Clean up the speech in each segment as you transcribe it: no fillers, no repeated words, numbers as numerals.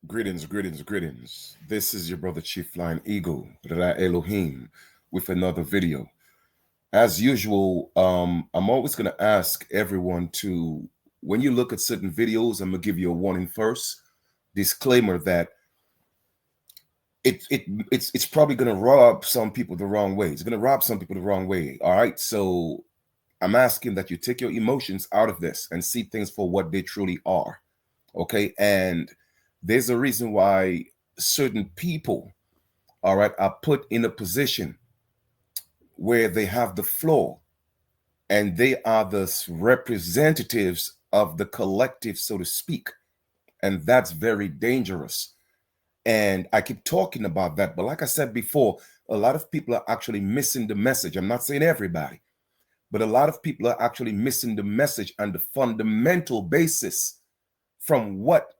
Greetings, greetings, greetings. This is your brother Chief Flying Eagle, Ra Elohim, with another video. As usual, I'm always going to ask everyone to, when you look at certain videos, I'm going to give you a warning first, disclaimer that it's probably going to rob some people the wrong way. It's going to rob some people the wrong way. All right, so I'm asking that you take your emotions out of this and see things for what they truly are. Okay, and there's a reason why certain people, all right, are put in a position where they have the floor and they are the representatives of the collective, so to speak. And that's very dangerous. And I keep talking about that. But like I said before, a lot of people are actually missing the message. I'm not saying everybody, but a lot of people are actually missing the message and the fundamental basis from what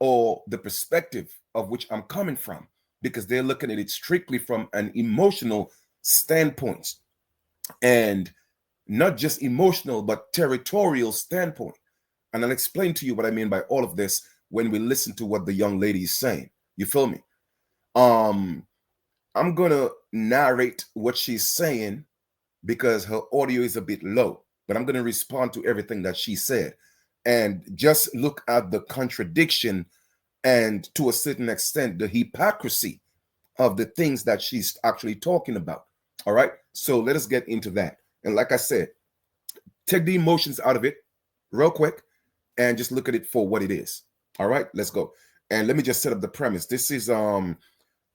or the perspective of which I'm coming from, because they're looking at it strictly from an emotional standpoint, and not just emotional, but territorial standpoint. And I'll explain to you what I mean by all of this when we listen to what the young lady is saying. You feel me? Um, I'm gonna narrate what she's saying because her audio is a bit low, but I'm gonna respond to everything that she said. And just look at the contradiction and to a certain extent the hypocrisy of the things that she's actually talking about. All right, so let us get into that. And like I said, take the emotions out of it real quick and just look at it for what it is. All right, let's go. And let me just set up the premise. This is on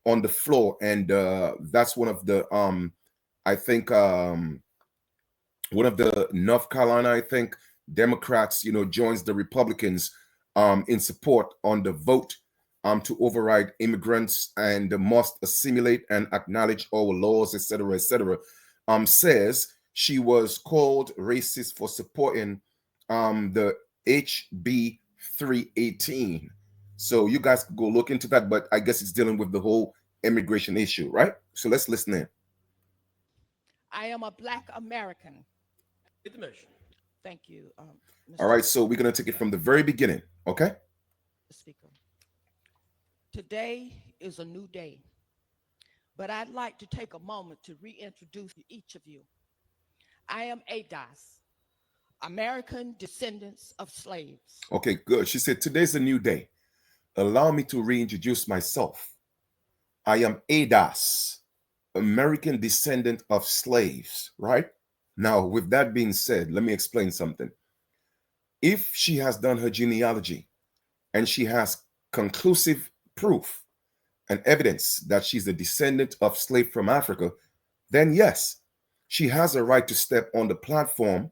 the floor, and that's one of the I think one of the North Carolina, I think, Democrats, joins the Republicans in support on the vote to override immigrants and must assimilate and acknowledge our laws, etc., etc. Says she was called racist for supporting the HB 318. So you guys could go look into that, but I guess it's dealing with the whole immigration issue, right? So let's listen in. I am a Black American. Get the motion. Thank you, All Mr. right, so we're gonna take it from the very beginning, okay? Speaker. Today is a new day, but I'd like to take a moment to reintroduce each of you. I am ADOS, American Descendants of Slaves. Okay, good. She said, today's a new day. Allow me to reintroduce myself. I am ADOS, American descendant of slaves, right? Now, with that being said, let me explain something. If she has done her genealogy and she has conclusive proof and evidence that she's a descendant of slave from Africa, then yes, she has a right to step on the platform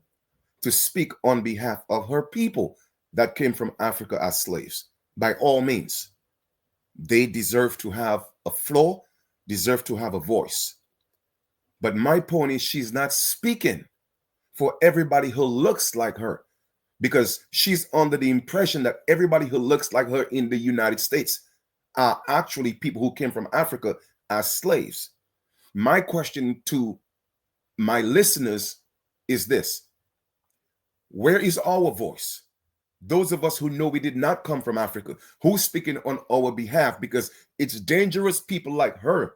to speak on behalf of her people that came from Africa as slaves. By all means, they deserve to have a floor, deserve to have a voice. But my point is, she's not speaking for everybody who looks like her, because she's under the impression that everybody who looks like her in the United States are actually people who came from Africa as slaves. My question to my listeners is this: where is our voice? Those of us who know we did not come from Africa, who's speaking on our behalf? Because it's dangerous people like her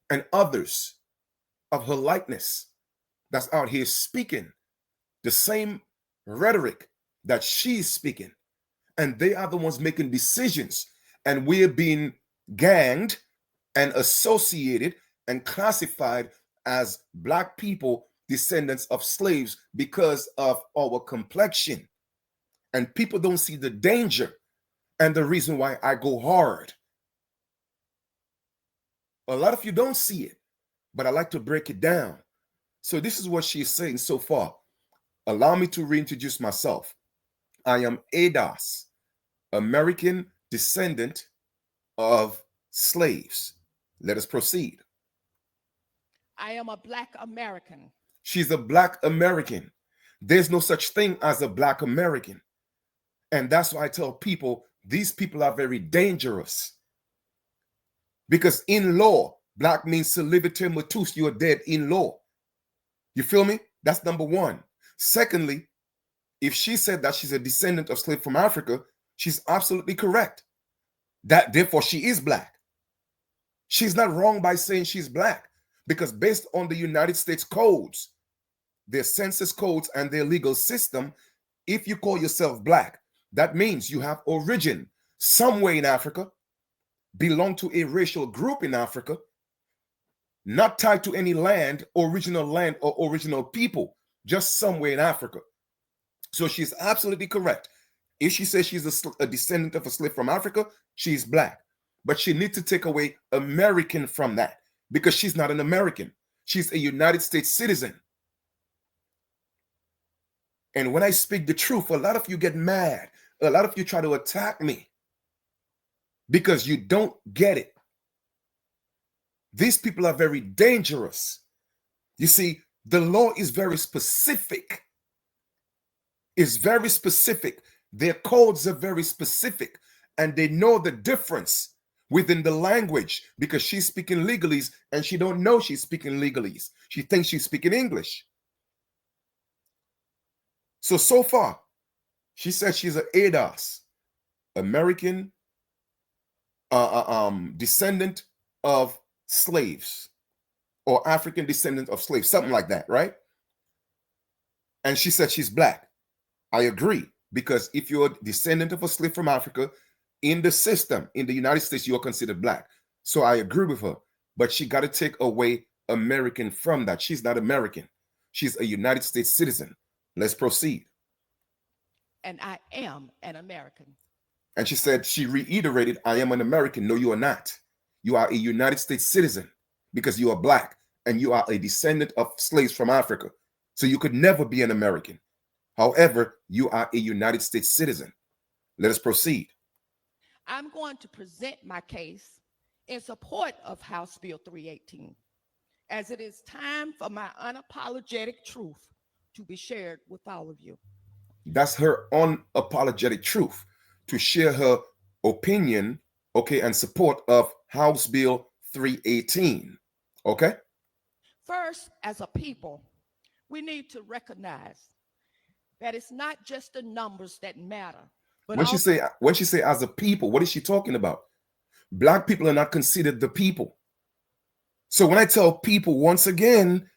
and others of her likeness that's out here speaking the same rhetoric that she's speaking. And they are the ones making decisions. And we're being ganged and associated and classified as Black people, descendants of slaves, because of our complexion. And people don't see the danger and the reason why I go hard. A lot of you don't see it, but I like to break it down. So this is what she's saying so far. Allow me to reintroduce myself. I am ADOS, American descendant of slaves. Let us proceed. I am a Black American. She's a Black American. There's no such thing as a Black American. And that's why I tell people, these people are very dangerous. Because in law, Black means saliviter matus, you're dead in law. You feel me? That's number one. Secondly, if she said that she's a descendant of slave from Africa, she's absolutely correct. That therefore she is black. She's not wrong by saying she's black because based on the United States codes, their census codes and their legal system, if you call yourself black, that means you have origin somewhere in Africa, belong to a racial group in Africa, not tied to any land or original people, just somewhere in Africa. So she's absolutely correct. If she says she's a descendant of a slave from Africa, she's black. But she needs to take away American from that because she's not an American. She's a United States citizen. And when I speak the truth, a lot of you get mad. A lot of you try to attack me because you don't get it. These people are very dangerous. You see, the law is very specific. It's very specific. Their codes are very specific, and they know the difference within the language because she's speaking legalese and she don't know she's speaking legalese. She thinks she's speaking English. So far, she says she's an ADOS, American descendant of slaves or African descendant of slaves, something like that, right? And she said she's black. I agree, because if you're a descendant of a slave from Africa, in the system, in the United States, you are considered black. So I agree with her, but she got to take away American from that. She's not American. She's a United States citizen. Let's proceed. And I am an American. And she said, she reiterated, I am an American. No, you are not. You are a United States citizen because you are black and you are a descendant of slaves from Africa. So you could never be an American. However, you are a United States citizen. Let us proceed. I'm going to present my case in support of House Bill 318, as it is time for my unapologetic truth to be shared with all of you. That's her unapologetic truth to share her opinion, okay, and support of House Bill 318. Okay? First, as a people, we need to recognize that it's not just the numbers that matter, but When she also say when she say as a people, what is she talking about? Black people are not considered the people. So when I tell people once again,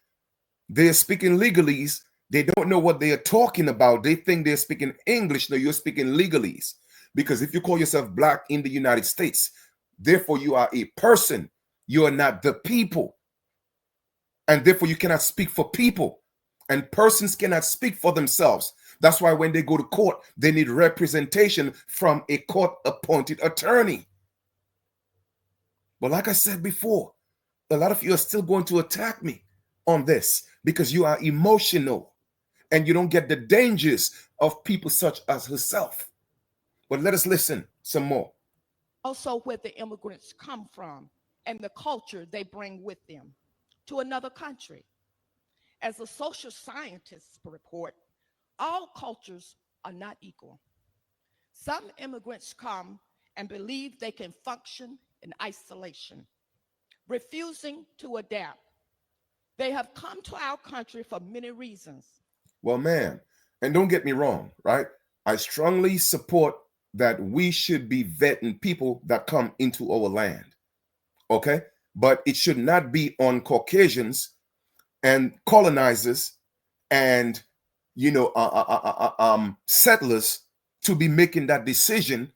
they're speaking legalese, they don't know what they are talking about. They think they're speaking English. No, you're speaking legalese. Because if you call yourself black in the United States, therefore you are a person. You are not the people. And therefore you cannot speak for people. And persons cannot speak for themselves. That's why when they go to court, they need representation from a court-appointed attorney. But like I said before, a lot of you are still going to attack me on this because you are emotional and you don't get the dangers of people such as herself. But let us listen some more. also where the immigrants come from and the culture they bring with them to another country. As the social scientists report, all cultures are not equal. Some immigrants come and believe they can function in isolation, refusing to adapt. They have come to our country for many reasons. Well, man, and don't get me wrong, right? I strongly support that we should be vetting people that come into our land, okay? But it should not be on Caucasians and colonizers and settlers to be making that decision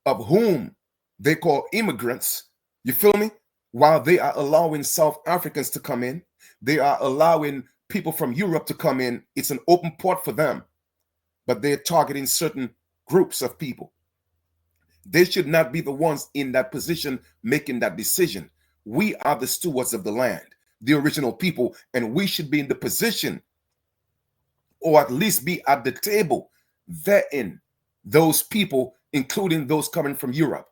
of whom they call immigrants. You feel me? While they are allowing South Africans to come in, they are allowing people from Europe to come in. It's an open port for them, but they're targeting certain groups of people. They should not be the ones in that position making that decision. We are the stewards of the land, the original people, and we should be in the position, or at least be at the table, vetting those people, including those coming from Europe.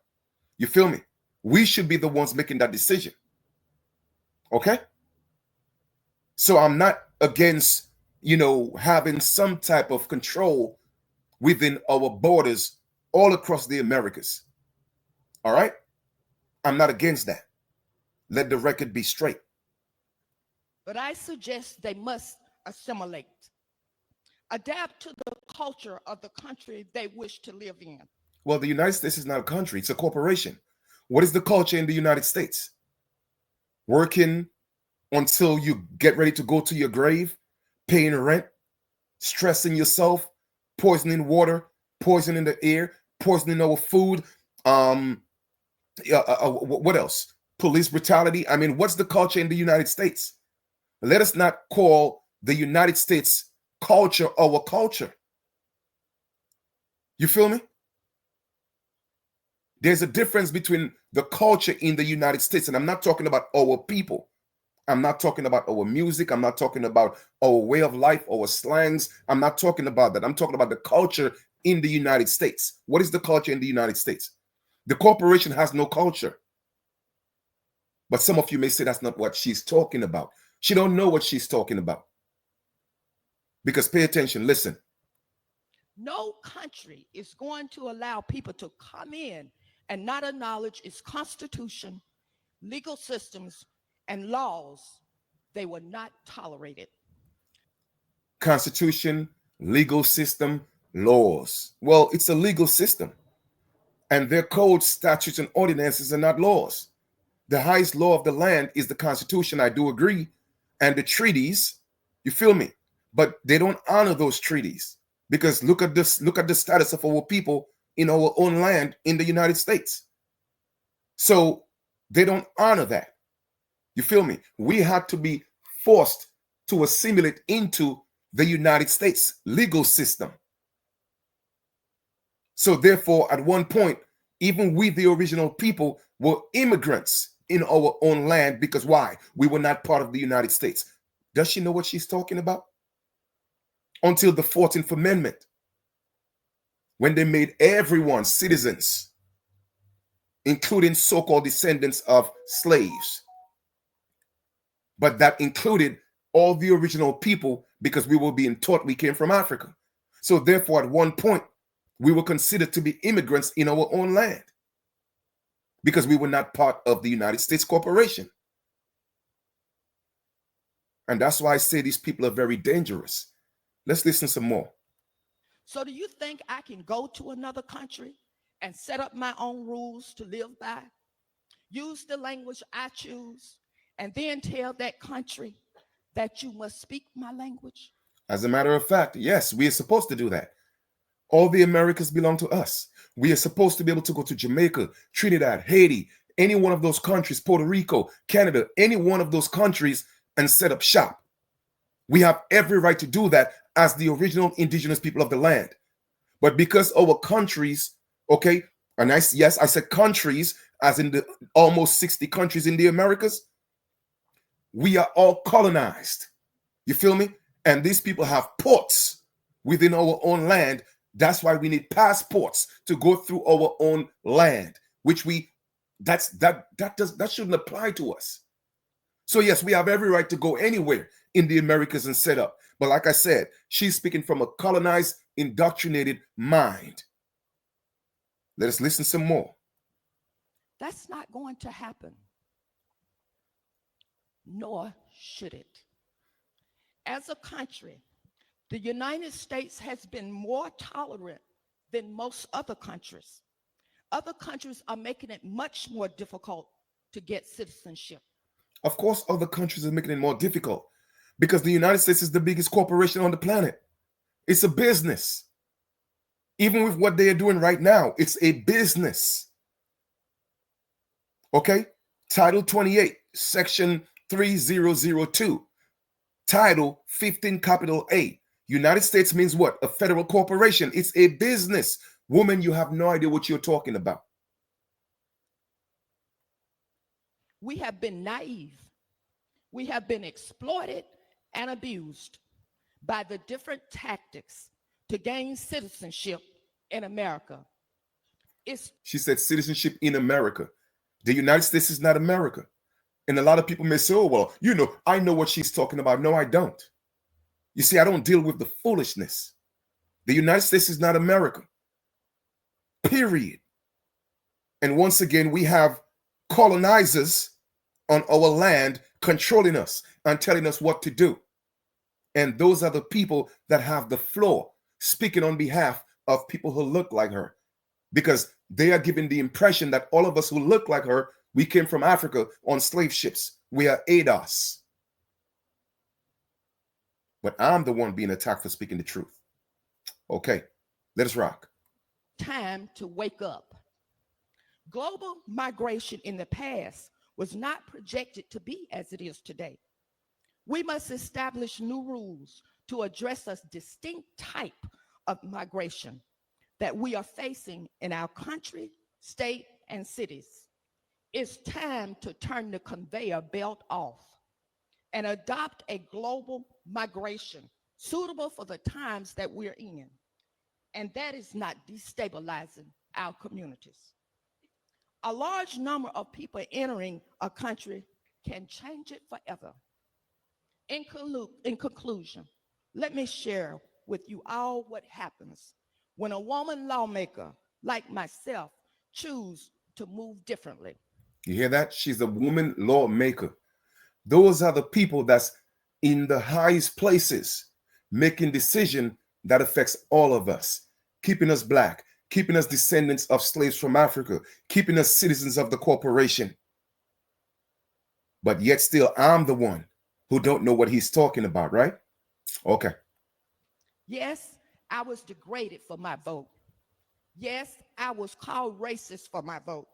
You feel me? We should be the ones making that decision. Okay? So I'm not against, having some type of control within our borders all across the Americas. All right? I'm not against that. Let the record be straight. But I suggest they must assimilate, adapt to the culture of the country they wish to live in. Well, the United States is not a country, it's a corporation. What is the culture in the United States? Working until you get ready to go to your grave, paying rent, stressing yourself, poisoning water, poisoning the air, poisoning our food. Um, what else? Police brutality. I mean, what's the culture in the United States? Let us not call the United States culture our culture. You feel me? There's a difference between the culture in the United States, and I'm not talking about our people. I'm not talking about our music. I'm not talking about our way of life, our slangs. I'm not talking about that. I'm talking about the culture in the United States. What is the culture in the United States? The corporation has no culture. But some of you may say that's not what she's talking about. She don't know what she's talking about. Because pay attention, listen. No country is going to allow people to come in and not acknowledge its constitution, legal systems, and laws. They will not tolerate it. Constitution, legal system, laws. Well, it's a legal system. And their codes, statutes, and ordinances are not laws. The highest law of the land is the Constitution, I do agree, and the treaties, you feel me? But they don't honor those treaties because look at this, look at the status of our people in our own land in the United States. So they don't honor that. You feel me? We had to be forced to assimilate into the United States legal system. So therefore, at one point, even we, the original people, were immigrants in our own land because why? We were not part of the United States. Does she know what she's talking about? Until the 14th Amendment, when they made everyone citizens, including so-called descendants of slaves. But that included all the original people because we were being taught we came from Africa. So therefore, at one point, we were considered to be immigrants in our own land because we were not part of the United States corporation. And that's why I say these people are very dangerous. Let's listen some more. So, do you think I can go to another country and set up my own rules to live by, use the language I choose, and then tell that country that you must speak my language? As a matter of fact, yes, we are supposed to do that. All the Americas belong to us. We are supposed to be able to go to Jamaica, Trinidad, Haiti, any one of those countries, Puerto Rico, Canada, any one of those countries and set up shop. We have every right to do that as the original indigenous people of the land. But because our countries, okay, and I said countries as in the almost 60 countries in the Americas, we are all colonized. You feel me? And these people have ports within our own land. That's why we need passports to go through our own land, which that shouldn't apply to us. So yes, we have every right to go anywhere in the Americas and set up. But like I said, she's speaking from a colonized, indoctrinated mind. Let us listen some more. That's not going to happen, nor should it. As a country, the United States has been more tolerant than most other countries. Other countries are making it much more difficult to get citizenship. Of course, other countries are making it more difficult because the United States is the biggest corporation on the planet. It's a business. Even with what they are doing right now, it's a business. Okay? Title 28, Section 3002. Title 15, capital A. United States means what? A federal corporation. It's a business. Woman, you have no idea what you're talking about. We have been naive. We have been exploited and abused by the different tactics to gain citizenship in America. She said citizenship in America. The United States is not America. And a lot of people may say, oh, well, I know what she's talking about. No, I don't. You see, I don't deal with the foolishness. The United States is not America. Period. And once again, we have colonizers on our land controlling us and telling us what to do. And those are the people that have the floor, speaking on behalf of people who look like her. because they are giving the impression that all of us who look like her, we came from Africa on slave ships. We are ADOS. But I'm the one being attacked for speaking the truth. Okay, let us rock. Time to wake up. Global migration in the past was not projected to be as it is today. We must establish new rules to address a distinct type of migration that we are facing in our country, state, and cities. It's time to turn the conveyor belt off and adopt a global migration suitable for the times that we're in. And that is not destabilizing our communities. A large number of people entering a country can change it forever. In conclusion, let me share with you all what happens when a woman lawmaker like myself choose to move differently. You hear that? She's a woman lawmaker. Those are the people that's in the highest places making decision that affects all of us, keeping us black, keeping us descendants of slaves from Africa, keeping us citizens of the corporation. But yet still, I'm the one who don't know what he's talking about, right? Okay. Yes, I was degraded for my vote. Yes, I was called racist for my vote.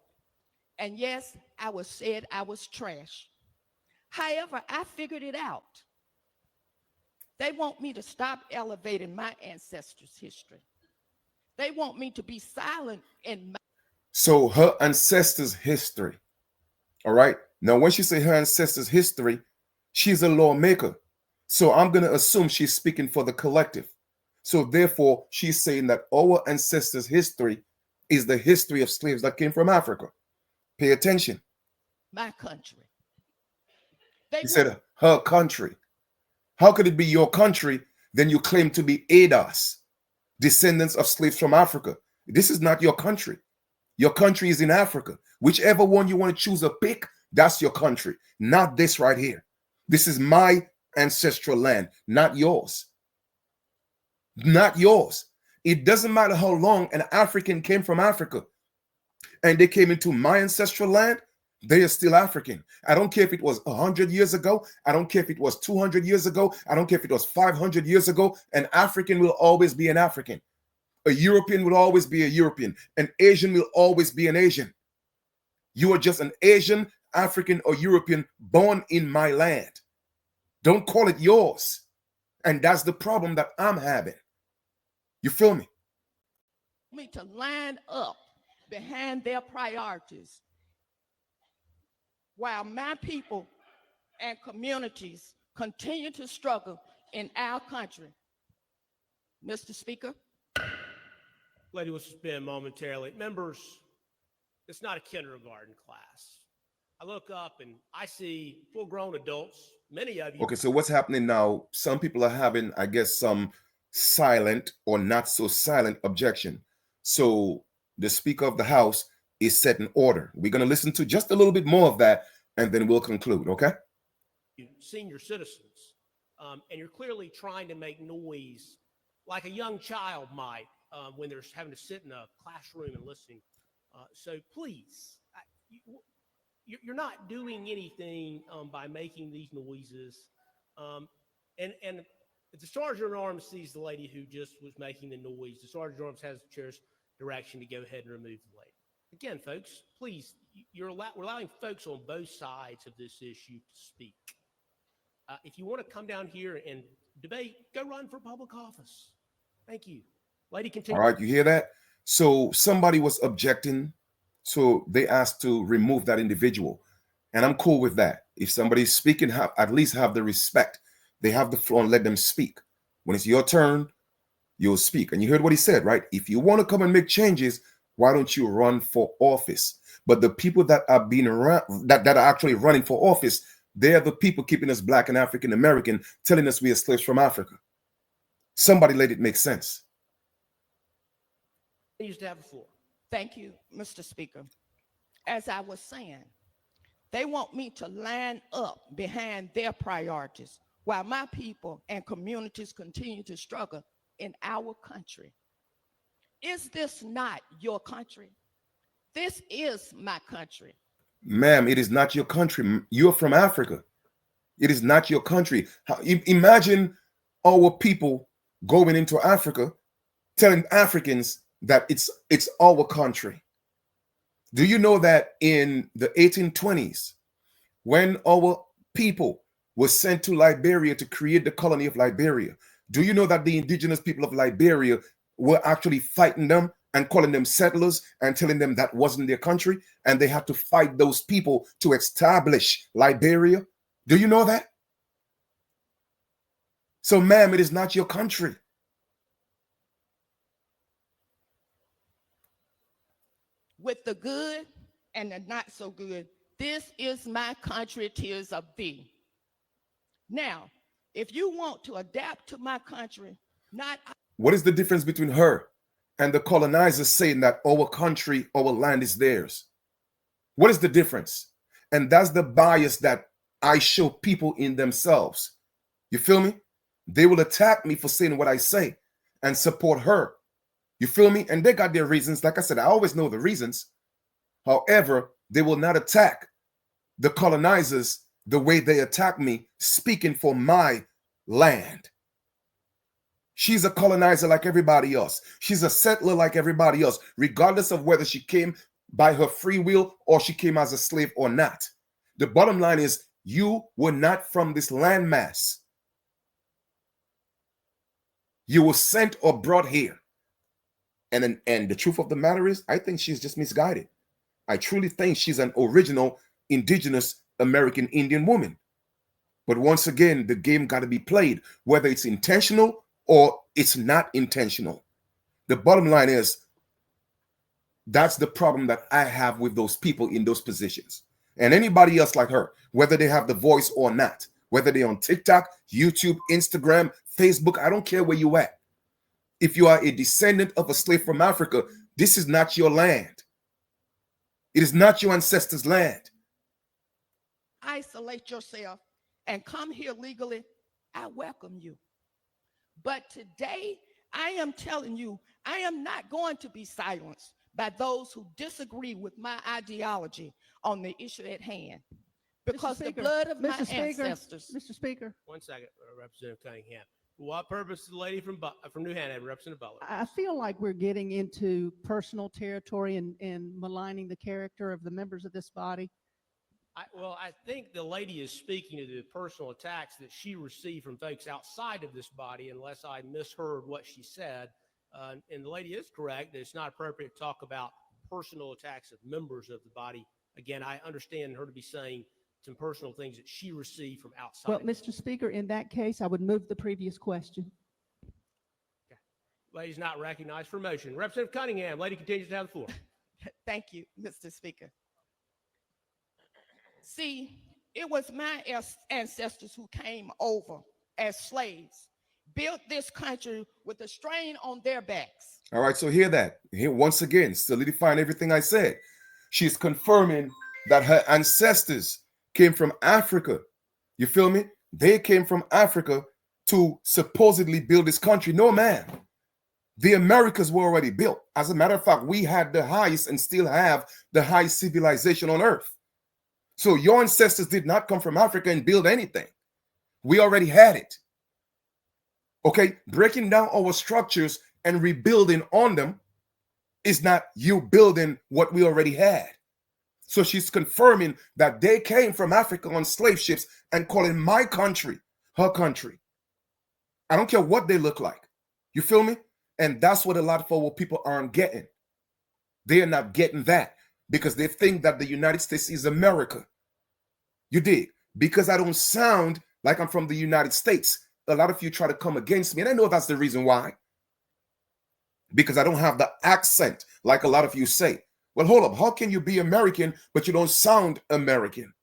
And yes, I was said I was trash. However, I figured it out. They want me to stop elevating my ancestors' history. They want me to be silent in my. So her ancestors' history. All right. Now, when she say her ancestors' history, she's a lawmaker. So I'm going to assume she's speaking for the collective. So therefore, she's saying that our ancestors' history is the history of slaves that came from Africa. Pay attention. My country. They He want said her country. How could it be your country? Then you claim to be ADOS, descendants of slaves from Africa. This is not your country. Your country is in Africa. Whichever one you want to choose a pick, that's your country. Not this right here. This is my ancestral land, not yours. Not yours. It doesn't matter how long an African came from Africa and they came into my ancestral land, they are still African. I don't care if it was 100 years ago. I don't care if it was 200 years ago. I don't care if it was 500 years ago. An African will always be an African. A European will always be a European. An Asian will always be an Asian. You are just an Asian, African, or European born in my land. Don't call it yours. And that's the problem that I'm having. You feel me? me to line up behind their priorities while my people and communities continue to struggle in our country. Mr. Speaker, Lady will suspend momentarily. Members, it's not a kindergarten class. I look up and I see full-grown adults, many of you. Okay, so what's happening now? Some people are having, I guess, some silent or not so silent objection. So the Speaker of the House is setting order. We're going to listen to just a little bit more of that, and then we'll conclude, okay? Senior citizens, and you're clearly trying to make noise like a young child might when they're having to sit in a classroom and listening. So please, you're not doing anything by making these noises. And if the sergeant at arms sees the lady who just was making the noise, the sergeant at arms has the chair's direction to go ahead and remove the lady. Again, folks, please, we're allowing folks on both sides of this issue to speak. If you want to come down here and debate, go run for public office. Thank you. Lady, continue. All right, you hear that? So somebody was objecting, so they asked to remove that individual. And I'm cool with that. If somebody's speaking, at least have the respect. They have the floor and let them speak. When it's your turn, you'll speak. And you heard what he said, right? If you want to come and make changes, why don't you run for office? But the people that are being that are actually running for office, they're the people keeping us black and African American, telling us we are slaves from Africa. Somebody let it make sense. You used to have the floor. thank you, Mr. Speaker. As I was saying, they want me to line up behind their priorities while my people and communities continue to struggle in our country. Is this not your country? This is my country. Ma'am, it is not your country. You're from Africa. It is not your country. Imagine our people going into Africa telling Africans that it's our country. Do you know that in the 1820s, when our people were sent to Liberia to create the colony of Liberia, do you know that the indigenous people of Liberia were actually fighting them and calling them settlers and telling them that wasn't their country, and they had to fight those people to establish Liberia? Do you know that? So, ma'am, it is not your country. With the good and the not so good, this is my country, tears of thee. Now, if you want to adapt to my country, not What is the difference between her and the colonizers saying that our country, our land is theirs? What is the difference? And that's the bias that I show people in themselves. You feel me? They will attack me for saying what I say and support her. You feel me? And they got their reasons. Like I said, I always know the reasons. However, they will not attack the colonizers the way they attack me, speaking for my land. She's a colonizer like everybody else. She's a settler like everybody else, regardless of whether she came by her free will or she came as a slave or not. The bottom line is you were not from this landmass. You were sent or brought here. And the truth of the matter is, I think she's just misguided. I truly think she's an original indigenous American Indian woman. But once again, the game got to be played, whether it's intentional or it's not intentional. The bottom line is, that's the problem that I have with those people in those positions. And anybody else like her, whether they have the voice or not, whether they're on TikTok, YouTube, Instagram, Facebook, I don't care where you at. If you are a descendant of a slave from Africa, this is not your land. It is not your ancestors' land. isolate yourself and come here legally, I welcome you. But today, I am telling you, I am not going to be silenced by those who disagree with my ideology on the issue at hand. Because the blood of my ancestors. Mr. Speaker. 1 second, Representative Cunningham. For what purpose is the lady from New Hanover, Representative Butler? I feel like we're getting into personal territory and maligning the character of the members of this body. I think the lady is speaking to the personal attacks that she received from folks outside of this body, unless I misheard what she said. And the lady is correct that it's not appropriate to talk about personal attacks of members of the body. Again, I understand her to be saying some personal things that she received from outside. Well, Mr. Speaker, in that case, I would move the previous question. Okay. Lady's not recognized for motion. Representative Cunningham, lady continues to have the floor. Thank you, Mr. Speaker. See, it was my ancestors who came over as slaves, built this country with a strain on their backs. All right, so hear that. Here, once again, solidifying everything I said. She's confirming that her ancestors came from Africa. You feel me? They came from Africa to supposedly build this country. No, man. The Americas were already built. As a matter of fact, we had the highest and still have the highest civilization on earth. So your ancestors did not come from Africa and build anything. We already had it. Okay, breaking down our structures and rebuilding on them is not you building what we already had. So she's confirming that they came from Africa on slave ships and calling my country her country. I don't care what they look like. You feel me? And that's what a lot of our people aren't getting. They are not getting that because they think that the United States is America. You dig? Because I don't sound like I'm from the United States. A lot of you try to come against me, and I know that's the reason why. Because I don't have the accent like a lot of you say. Well, hold up. How can you be American, but you don't sound American?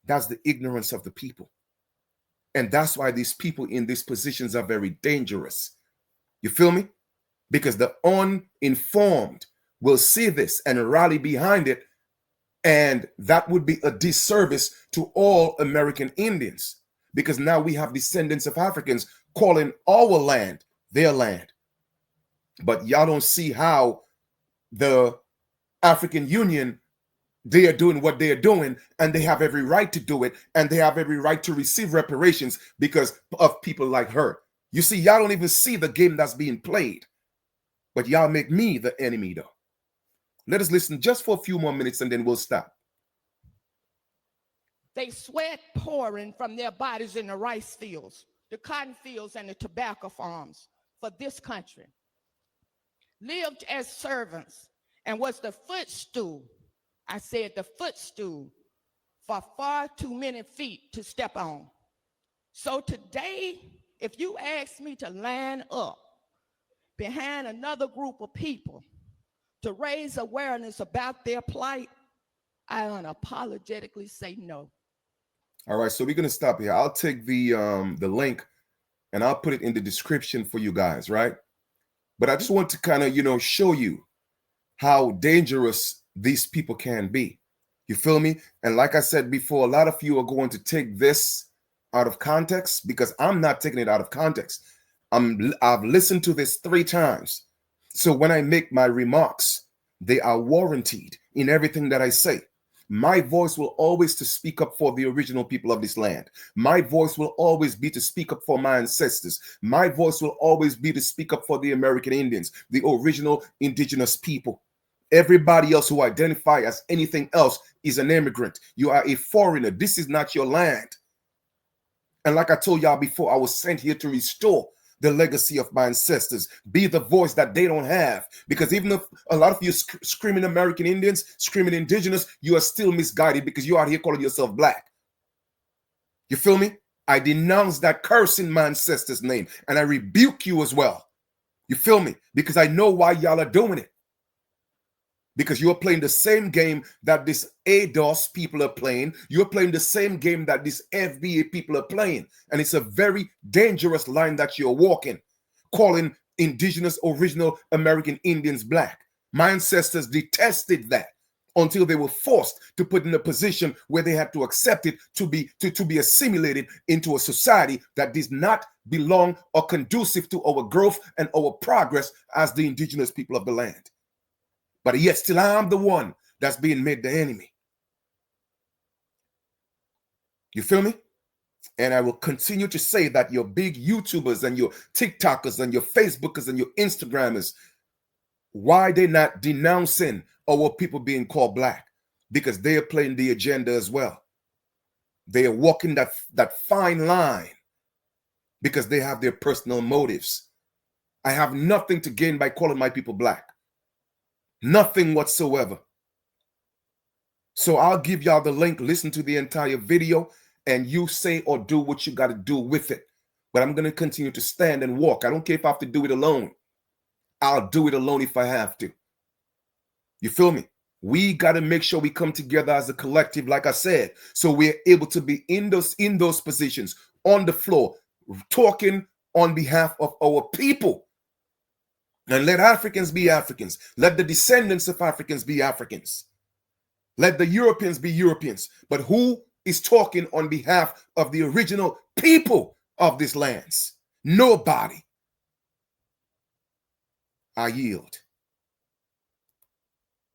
That's the ignorance of the people. And that's why these people in these positions are very dangerous. You feel me? Because the uninformed will see this and rally behind it. And that would be a disservice to all American Indians. Because now we have descendants of Africans calling our land their land. But y'all don't see how the African Union, they are doing what they are doing, and they have every right to do it, and they have every right to receive reparations because of people like her. You see, y'all don't even see the game that's being played, but y'all make me the enemy, though. Let us listen just for a few more minutes, and then we'll stop. They sweat pouring from their bodies in the rice fields, the cotton fields, and the tobacco farms for this country. Lived as servants and was the footstool. I said the footstool for far too many feet to step on. So today, if you ask me to line up behind another group of people to raise awareness about their plight, I unapologetically say no. All right, so we're gonna stop here. I'll take the link and I'll put it in the description for you guys, right? But I just want to kind of, show you how dangerous these people can be. You feel me? And like I said before, a lot of you are going to take this out of context because I'm not taking it out of context. I've listened to this 3 times. So when I make my remarks, they are warranted in everything that I say. My voice will always to speak up for the original people of this land. My voice will always be to speak up for my ancestors. My voice will always be to speak up for the American Indians, the original indigenous people. Everybody else who identify as anything else is an immigrant. You are a foreigner. This is not your land. And like I told y'all before, I was sent here to restore the legacy of my ancestors, be the voice that they don't have. Because even if a lot of you screaming American Indians, screaming indigenous, you are still misguided because you are here calling yourself black. You feel me? I denounce that curse in my ancestors' name, and I rebuke you as well. You feel me? Because I know why y'all are doing it. Because you're playing the same game that this ADOS people are playing. You're playing the same game that this FBA people are playing. And it's a very dangerous line that you're walking, calling indigenous original American Indians black. My ancestors detested that until they were forced to put in a position where they had to accept it to be assimilated into a society that does not belong or conducive to our growth and our progress as the indigenous people of the land. But yet still I'm the one that's being made the enemy. You feel me? And I will continue to say that your big YouTubers and your TikTokers and your Facebookers and your Instagrammers, why they not denouncing our people being called black? Because they are playing the agenda as well. They are walking that fine line because they have their personal motives. I have nothing to gain by calling my people black. Nothing whatsoever. So I'll give y'all the link, listen to the entire video, and you say or do what you got to do with it. But I'm going to continue to stand and walk. I don't care if I have to do it alone. I'll do it alone if I have to. You feel me? We got to make sure we come together as a collective, like I said, so we're able to be in those positions, on the floor, talking on behalf of our people. And let Africans be Africans. Let the descendants of Africans be Africans. Let the Europeans be Europeans. But who is talking on behalf of the original people of these lands? Nobody. I yield.